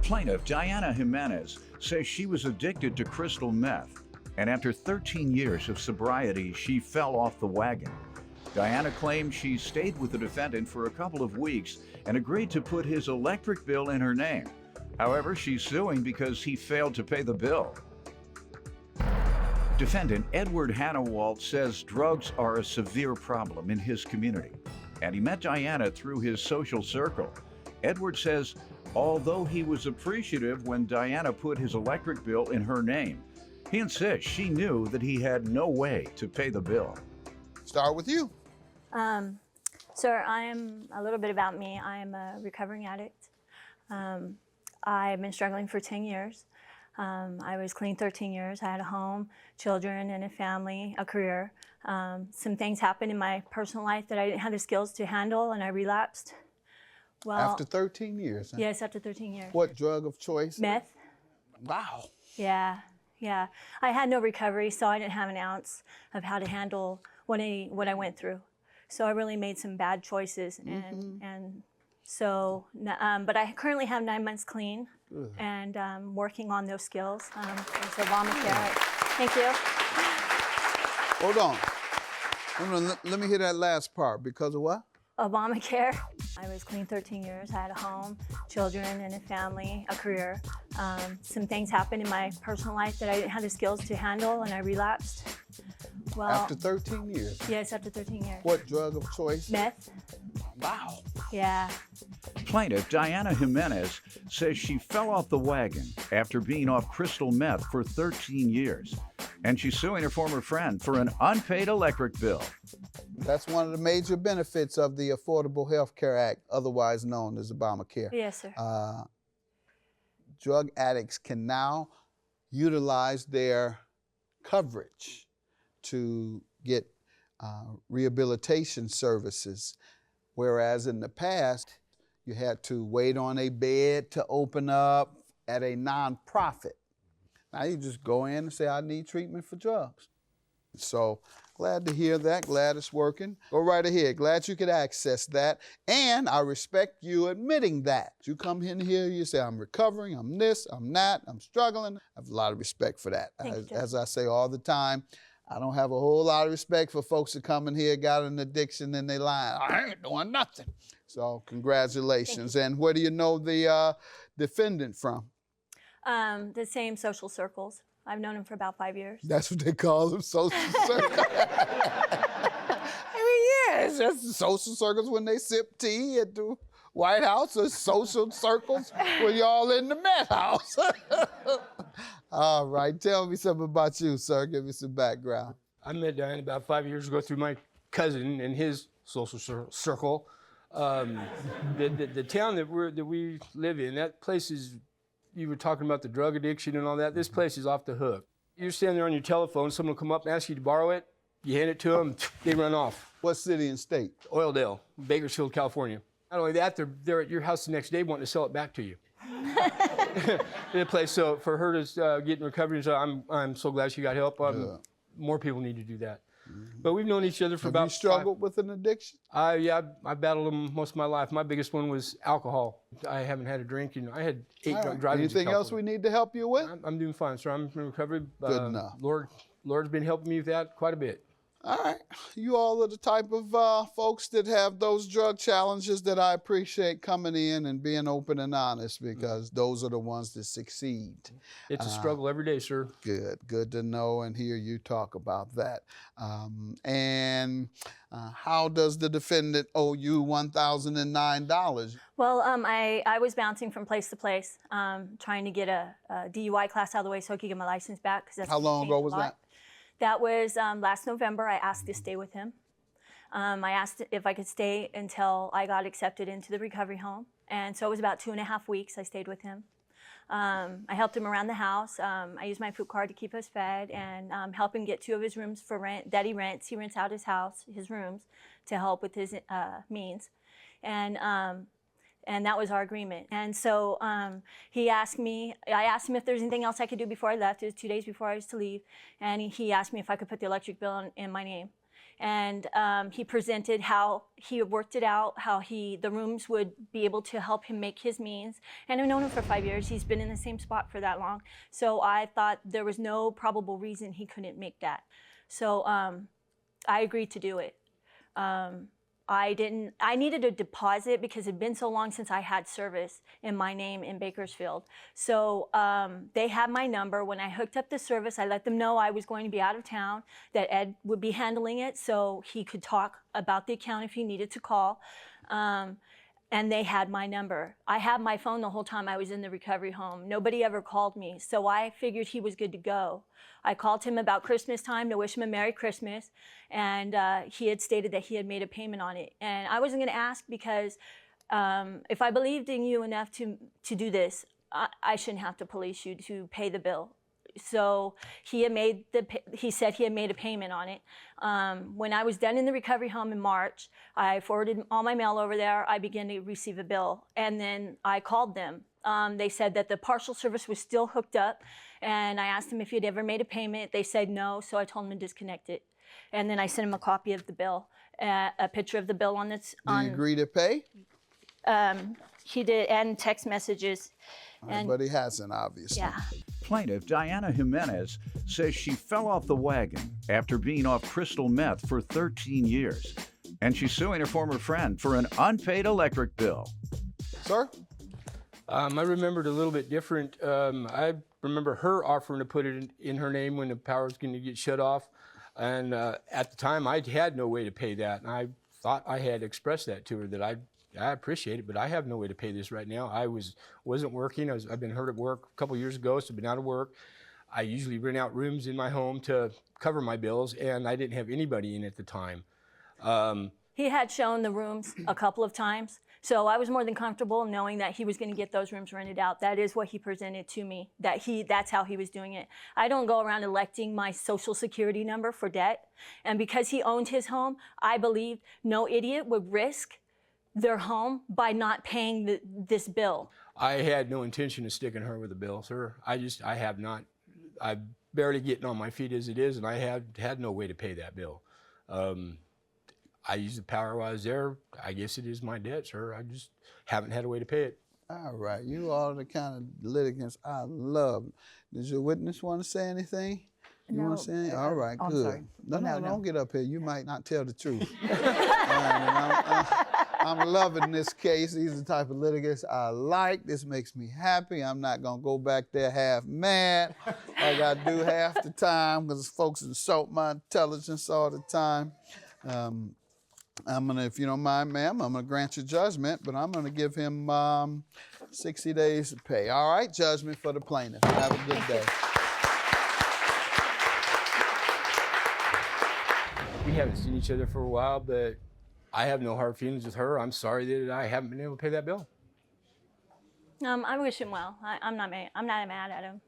Plaintiff Diana Jimenez says she was addicted to crystal meth, and after 13 years of sobriety, she fell off the wagon. Diana claims she stayed with the defendant for a couple of weeks and agreed to put his electric bill in her name. However, she's suing because he failed to pay the bill. Defendant Edward Hannawalt says drugs are a severe problem in his community, and he met Diana through his social circle. Edward says although he was appreciative when Diana put his electric bill in her name, he insists she knew that he had no way to pay the bill. Start with you. Sir, a little bit about me. I'm a recovering addict. I've been struggling for 10 years. I was clean 13 years. I had a home, children, and a family, a career. Some things happened in my personal life that I didn't have the skills to handle, and I relapsed. Well, after 13 years? Huh? Yes, after 13 years. What drug of choice? Meth. Wow. Yeah. I had no recovery, so I didn't have an ounce of how to handle what I went through. So I really made some bad choices, and so, but I currently have 9 months clean, and working on those skills. It's Obamacare. Thank you. Hold on. Let me hear that last part. Because of what? Obamacare. I was clean 13 years. I had a home, children, and a family, a career. Some things happened in my personal life that I didn't have the skills to handle, and I relapsed. Well, after 13 years? Yes, after 13 years. What drug of choice? Meth. Wow. Yeah. Plaintiff Diana Jimenez says she fell off the wagon after being off crystal meth for 13 years, and she's suing her former friend for an unpaid electric bill. That's one of the major benefits of the Affordable Health Care Act, otherwise known as Obamacare. Yes, sir. Drug addicts can now utilize their coverage to get rehabilitation services, whereas in the past, you had to wait on a bed to open up at a nonprofit. Now you just go in and say, I need treatment for drugs. So glad to hear that, glad it's working. Go right ahead, glad you could access that. And I respect you admitting that. You come in here, you say, I'm recovering, I'm this, I'm that, I'm struggling. I have a lot of respect for that. As I say all the time, I don't have a whole lot of respect for folks that come in here, got an addiction, and they lie. I ain't doing nothing. So congratulations. And where do you know the defendant from? The same social circles. I've known him for about 5 years. That's what they call them, social circles. I mean, yeah, it's just social circles when they sip tea at the White House, or social circles when y'all in the meth house. All right, tell me something about you, sir. Give me some background. I met Diane about 5 years ago through my cousin and his social circle. The town that we live in, that place is, you were talking about the drug addiction and all that, this place is off the hook. You're standing there on your telephone, someone will come up and ask you to borrow it, you hand it to them, they run off. What city and state? Oildale, Bakersfield, California. Not only that, they're at your house the next day wanting to sell it back to you. In a place, so for her to get in recovery, so I'm so glad she got help. More people need to do that. But we've known each other for about. Have you struggled with an addiction? Yeah, I battled them most of my life. My biggest one was alcohol. I haven't had a drink, and I had 8 drunk driving. Anything else we need to help you with? I'm doing fine, sir. I'm in recovery. Good enough. Lord's been helping me with that quite a bit. All right. You all are the type of folks that have those drug challenges that I appreciate coming in and being open and honest, because those are the ones that succeed. It's a struggle every day, sir. Good to know and hear you talk about that. How does the defendant owe you $1,009? Well, I was bouncing from place to place, trying to get a DUI class out of the way so I could get my license back. How long ago was that? That was last November. I asked to stay with him. I asked if I could stay until I got accepted into the recovery home. And so it was about 2.5 weeks I stayed with him. I helped him around the house. I used my food card to keep us fed and help him get 2 of his rooms for rent that he rents. He rents out his house, his rooms, to help with his means. And that was our agreement. And so I asked him if there's anything else I could do before I left. It was 2 days before I was to leave. And he asked me if I could put the electric bill in my name. and he presented how he had worked it out, how the rooms would be able to help him make his means. And I've known him for 5 years. He's been in the same spot for that long. So I thought there was no probable reason he couldn't make that. So I agreed to do it. I needed a deposit because it had been so long since I had service in my name in Bakersfield. So they had my number. When I hooked up the service, I let them know I was going to be out of town, that Ed would be handling it so he could talk about the account if he needed to call. And they had my number. I had my phone the whole time I was in the recovery home. Nobody ever called me, so I figured he was good to go. I called him about Christmas time to wish him a Merry Christmas, and he had stated that he had made a payment on it. And I wasn't gonna ask because if I believed in you enough to do this, I shouldn't have to police you to pay the bill. So he said he had made a payment on it. When I was done in the recovery home in March, I forwarded all my mail over there. I began to receive a bill, and then I called them. They said that the partial service was still hooked up, and I asked them if he had ever made a payment. They said no, so I told him to disconnect it. And then I sent him a copy of the bill, a picture of the bill on this. Did he agree to pay? He did, and text messages. Right, but he hasn't, obviously. Yeah. Plaintiff Diana Jimenez says she fell off the wagon after being off crystal meth for 13 years, and she's suing her former friend for an unpaid electric bill. Sir? I remembered a little bit different. I remember her offering to put it in her name when the power was going to get shut off, and at the time I had no way to pay that, and I thought I had expressed that to her, that I appreciate it, but I have no way to pay this right now. I wasn't working. I've been hurt at work a couple years ago, so I've been out of work. I usually rent out rooms in my home to cover my bills, and I didn't have anybody in at the time. He had shown the rooms a couple of times, so I was more than comfortable knowing that he was going to get those rooms rented out. That is what he presented to me, that's how he was doing it. I don't go around electing my social security number for debt, and because he owned his home, I believed no idiot would risk their home by not paying this bill. I had no intention of sticking her with a bill, sir. I have not. I'm barely getting on my feet as it is, and I had no way to pay that bill. I used the power while I was there. I guess it is my debt, sir. I just haven't had a way to pay it. All right, you are the kind of litigants I love. Does your witness want to say anything? You want to say anything? All right, I'm good. sorry. No, No. don't get up here. You might not tell the truth. I'm loving this case. These are the type of litigants I like. This makes me happy. I'm not going to go back there half mad like I do half the time because folks insult my intelligence all the time. I'm going to, if you don't mind, ma'am, I'm going to grant you judgment, but I'm going to give him 60 days to pay. All right, judgment for the plaintiff. Have a good day. We haven't seen each other for a while, but I have no hard feelings with her. I'm sorry that I haven't been able to pay that bill. I wish him well. I'm not mad at him.